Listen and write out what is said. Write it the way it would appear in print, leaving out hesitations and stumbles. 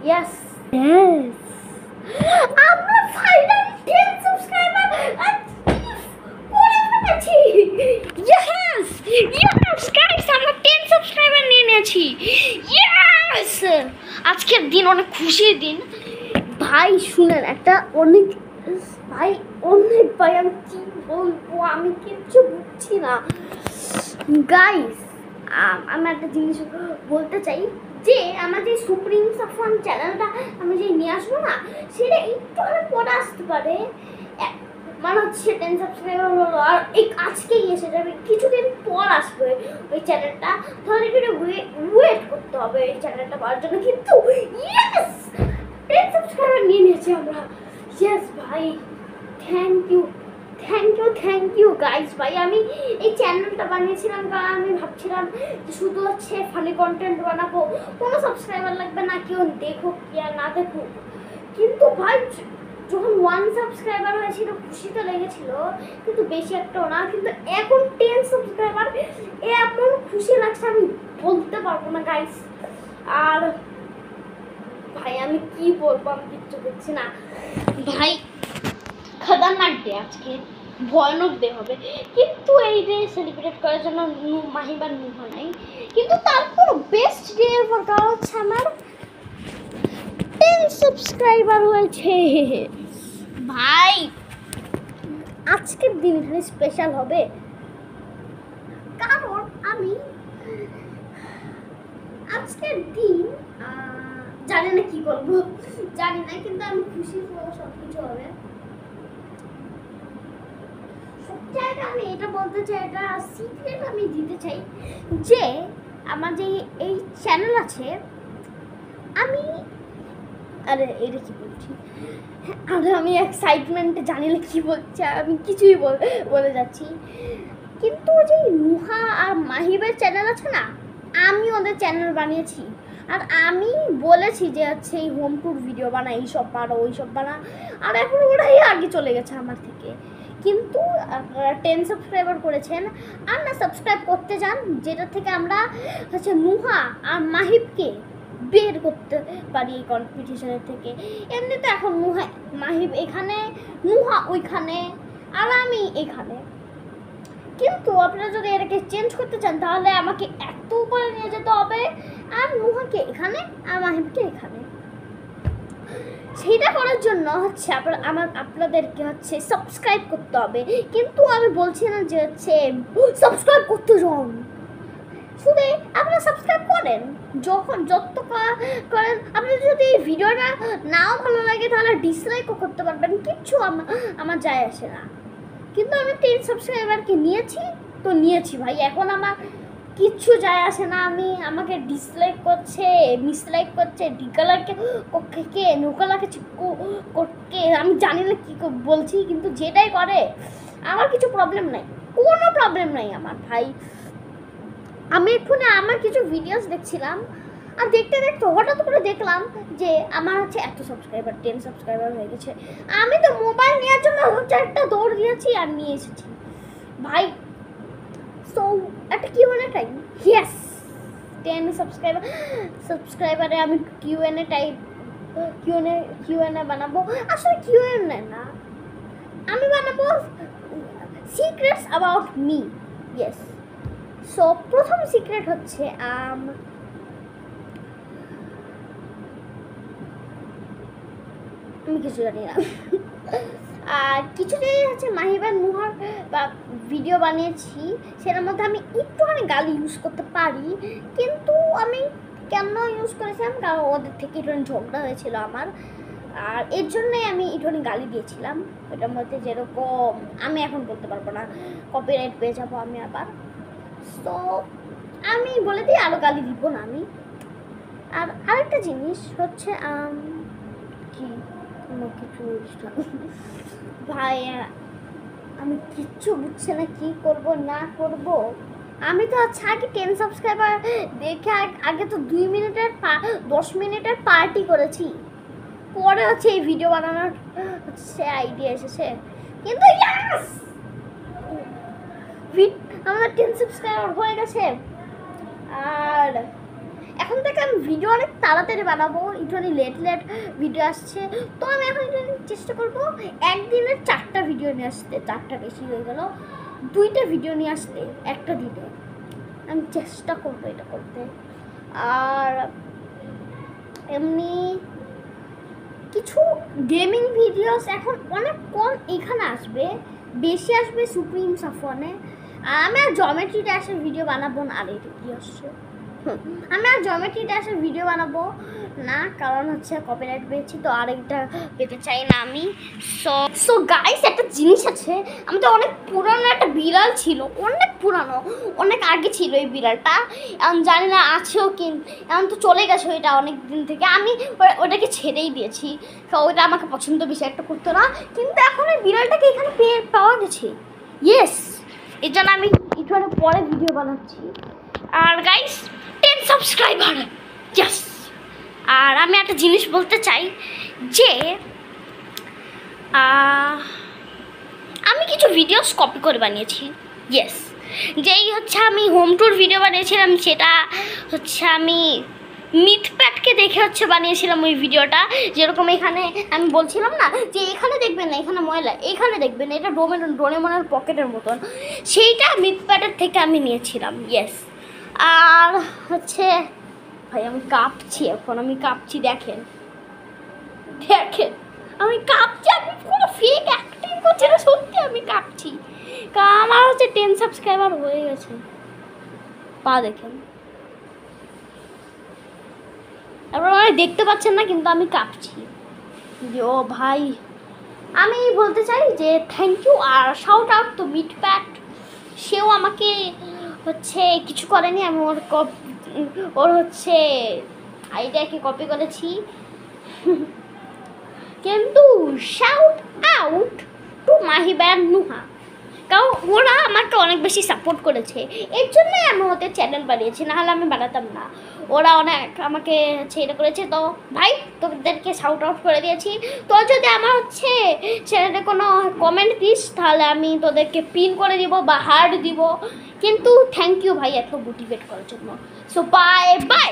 Yes yes আমরা finally 10 subscriber করে ফেলেছি। ইয়েস ইয়েস গাইস, আমরা 10 সাবস্ক্রাইবার নিয়ে নিয়েছি। ইয়েস, আজকের দিন অনেক খুশির দিন ভাই। শুনেন একটা অনেক ভাই আমি কি বলবো, আমি কিচ্ছু বুঝছি না গাইস। আমি একটা জিনিস বলতে চাই যে আমার যে সুপ্রিম সাফান চ্যানেলটা আমি যে নিয়ে আসবো না, সেটা একটু পরে আসতে পারে। মানে হচ্ছে 10 সাবস্ক্রাইবার হলো আর আজকেই এসে যাবে, কিছুদিন পর আসবে ওই চ্যানেলটা। তাহলে একটু ওয়েট করতে হবে ওই চ্যানেলটা পাওয়ার জন্য। কিন্তু ইয়েস 10 সাবস্ক্রাইবার নিয়ে নিয়েছি আমরা। ইয়েস ভাই, থ্যাংক ইউ গাইস। ভাই আমি এই চ্যানেলটা বানিয়েছিলাম কারণ আমি ভাবছিলাম যে শুধু হচ্ছে ফানি কন্টেন্ট বানাবো, কোনো সাবস্ক্রাইবার লাগবে না, কেউ দেখুক কি আর না দেখুক। কিন্তু ভাই যখন 1 সাবস্ক্রাইবার হয়েছিল খুশি তো লেগেছিল, কিন্তু বেশি একটাও না। কিন্তু এখন 10 সাবস্ক্রাইবার, এমন খুশি লাগছে আমি বলতে পারবো না গাইস। আর ভাই আমি কি বলবো, আমি কিচ্ছু বুঝছি না ভাই। খতরনাক ডে আজকে, ভয়ানক ডে হবে। কিন্তু এই ডে সেলিব্রেট করার জন্য মাহিবার নুহা নাই, কিন্তু তারপর বেস্ট ডে এভার। কারণ হচ্ছে আমার 10 সাবস্ক্রাইবার হয়েছে ভাই। আজকের দিনটা স্পেশাল হবে কারণ আমি আজকের দিন জানি না কি করবো, জানি না, কিন্তু আমি খুশি হবো, সব কিছু হবে। আমি এটা বলতে চাই, এটা সিক্রেট আমি দিতে চাই যে আমার যে এই চ্যানেল আছে, আমি আরে এটা কি বলছি, আরে আমি এক্সাইটমেন্টে জানি না কি বলছি, আমি কিছুই বলে যাচ্ছি। কিন্তু যে নুহা আর মাহিবের চ্যানেল আছে না, আমি ওদের চ্যানেল বানিয়েছি। আর আমি বলেছি যে হচ্ছে এই হোম ট্যুর ভিডিও বানা, এইসব বানা ওইসব বানা, আর এখন ওরাই আগে চলে গেছে আমার থেকে। কিন্তু 10 সাবস্ক্রাইবার করেছেন, আর না সাবস্ক্রাইব করতে যান, যেটা থেকে আমরা হচ্ছে নুহা আর মাহিবকে বের করতে পারি এই কম্পিটিশনের থেকে। এমনিতে এখন মাহিব এখানে, নুহা ওইখানে, আর আমি এখানে। কিন্তু আপনারা যদি এটাকে চেঞ্জ করতে চান তাহলে আমাকে এত উপরে নিয়ে যেতে হবে, আর নুহাকে এখানে আর মাহিবকে এখানে। সেইটা করার জন্য হচ্ছে আপনাদেরকে হচ্ছে সাবস্ক্রাইব করতে হবে। কিন্তু আমি বলছি না যে হচ্ছে সাবস্ক্রাইব করতে যান, শুধু আপনারা সাবস্ক্রাইব করেন যত করেন। আপনার যদি ভিডিওটা নাও ভালো লাগে তাহলে ডিসলাইকও করতে পারবেন, কিচ্ছু আমার যায় আসে না। কিন্তু আমি 10 সাবস্ক্রাইবারকে নিয়েছি ভাই, এখন আমার কিচ্ছু যায় আসে না। আমাকে ডিসলাইক করছে, মিসলাইক করছে, ডিকালাকে কে নোকালাকে কে আমি জানি না কি বলছি, কিন্তু যেটাই করে আমার কিছু প্রবলেম নাই, কোনো প্রবলেম নাই আমার ভাই। আমি এক্ষুনি আমার কিছু ভিডিওস দেখছিলাম, আর দেখতে দেখতে হঠাৎ করে দেখলাম যে আমার হচ্ছে এত সাবস্ক্রাইবার, 10 সাবস্ক্রাইবার হয়ে গেছে। আমি তো মোবাইল নেওয়ার জন্য হচ্ছে একটা দৌড় দিয়েছি আর নিয়ে এসেছি ভাই। সো একটা কিউএনএ টাইম, ইয়েস 10 সাবস্ক্রাইবারে আমি কিউএনএ বানাবো। আসলে কিউএনএ না, আমি বানাবো secrets about me. Yes, so প্রথম সিক্রেট হচ্ছে আমি কিছু জানি না। আর কিছুদিন হচ্ছে মাহিবার নুহার বা ভিডিও বানিয়েছি, সেটার মধ্যে আমি একটুখানি গালি ইউজ করতে পারি। কিন্তু আমি কেন ইউজ করেছিলাম, কারণ ওদের থেকে একটুখানি ঝগড়া হয়েছিল আমার, আর এর জন্যই আমি একটুখানি গালি দিয়েছিলাম। ওটার মধ্যে যেরকম আমি এখন বলতে পারবো না, কপিরাইট পেয়ে যাবো আমি আবার। তো আমি বলে দিই আরও গালি দিব না আমি। আর আরেকটা জিনিস হচ্ছে কি কিছু ভাই, আমি কিচ্ছু বুঝছি না কি করব না করব। আমি তো আচ্ছা আগে 10 সাবস্ক্রাইবার দেখে আগে তো 2 মিনিটের 10 মিনিটের পার্টি করেছি, পরে হচ্ছে এই ভিডিও বানানোর হচ্ছে আইডিয়া এসেছে। কিন্তু ইয়াস আমাদের 10 সাবস্ক্রাইবার হয়ে গেছে। আর এখন থেকে আমি ভিডিও অনেক তাড়াতাড়ি বানাবো, একটু লেট ভিডিও আসছে। তো আমি এখন চেষ্টা করবো একদিনে 4টা ভিডিও নিয়ে আসতে, 4টা বেশি হয়ে গেল, 2টা ভিডিও নিয়ে আসতে একটা দিনে। আমি চেষ্টা করবো এটা করতে। আর এমনি কিছু গেমিং ভিডিওস এখন অনেক কম এখানে আসবে, বেশি আসবে সুপ্রিম সাফনে। আমি আর জমেট্রি ড্যাশের ভিডিও বানাবো না। আর এটা কি আসছে, আমি আর জমেট্রি ড্যাশের ভিডিও বানাবো না, কারণ হচ্ছে কপিরাইট পেয়েছি, তো আরেকটা পেতে চাই না আমি। সো গাইস, একটা জিনিস আছে, আমাদের অনেক পুরানো একটা বিড়াল ছিল, অনেক পুরানো, অনেক আগে ছিল এই বিড়ালটা। এখন জানি না আছেও কি, এখন তো চলে গেছে ওইটা অনেক দিন থেকে। আমি ওটাকে ছেড়েই দিয়েছি, তো ওইটা আমাকে পছন্দ বেশি একটা করতো না। কিন্তু এখন ওই বিড়ালটাকে এখানে পাওয়া গেছে, ইয়েস। এর জন্য আমি একটু পরে ভিডিও বানাচ্ছি। আর গাইস, 10 সাবস্ক্রাইবার, ইয়েস। আর আমি একটা জিনিস বলতে চাই যে আমি কিছু ভিডিওস কপি করে বানিয়েছি, ইয়েস। যেই হচ্ছে আমি হোম ট্যুর ভিডিও বানিয়েছিলাম, সেটা হচ্ছে আমি মিথপ্যাটকে দেখে হচ্ছে বানিয়েছিলাম ওই ভিডিওটা। যেরকম এখানে আমি বলছিলাম না যে এখানে দেখবেন না, এখানে ময়লা, এখানে দেখবেন এটা ডোরেমনের পকেটের মতন, সেইটা মিথপ্যাটের থেকে আমি নিয়েছিলাম, ইয়েস। আর হচ্ছে ভাই আমি কাঁপছি, এখন আমি কাঁপছি, দেখেন দেখেন আমি কাঁপছি, আমি কোনো ফেক অ্যাক্টিং করছি না, সত্যি আমি কাঁপছি। আমার হচ্ছে 10 সাবস্ক্রাইবার হয়ে গেছে, পা দেখেন। আপনারা দেখতে পাচ্ছেন না, কিন্তু আমি কাঁপছি। ও ভাই, আমি বলতে চাই যে থ্যাংক ইউ আর শাউট আউট তো মিথপ্যাট। সেও আমাকে হচ্ছে কিছু করেনি, আমি ওর হচ্ছে আইডিয়াকে কপি করেছি। কিন্তু শাউট আউট টু মাহিবা আর নুহা, কারণ ওরা আমাকে অনেক বেশি সাপোর্ট করেছে, এর জন্যই আমি ওদের চ্যানেল বানিয়েছি, নাহলে আমি বানাতাম না। ওরা অনেক আমাকে ছেড়ে করেছে, তো ভাই তোদেরকে শাউট আউট করে দিয়েছি। তো যদি আমার হচ্ছে চ্যানেলে কোনো কমেন্ট দিস, তাহলে আমি তোদেরকে পিন করে দিব বা হার্ট দিব। কিন্তু থ্যাংক ইউ ভাই এত মোটিভেট করার জন্য। So bye bye.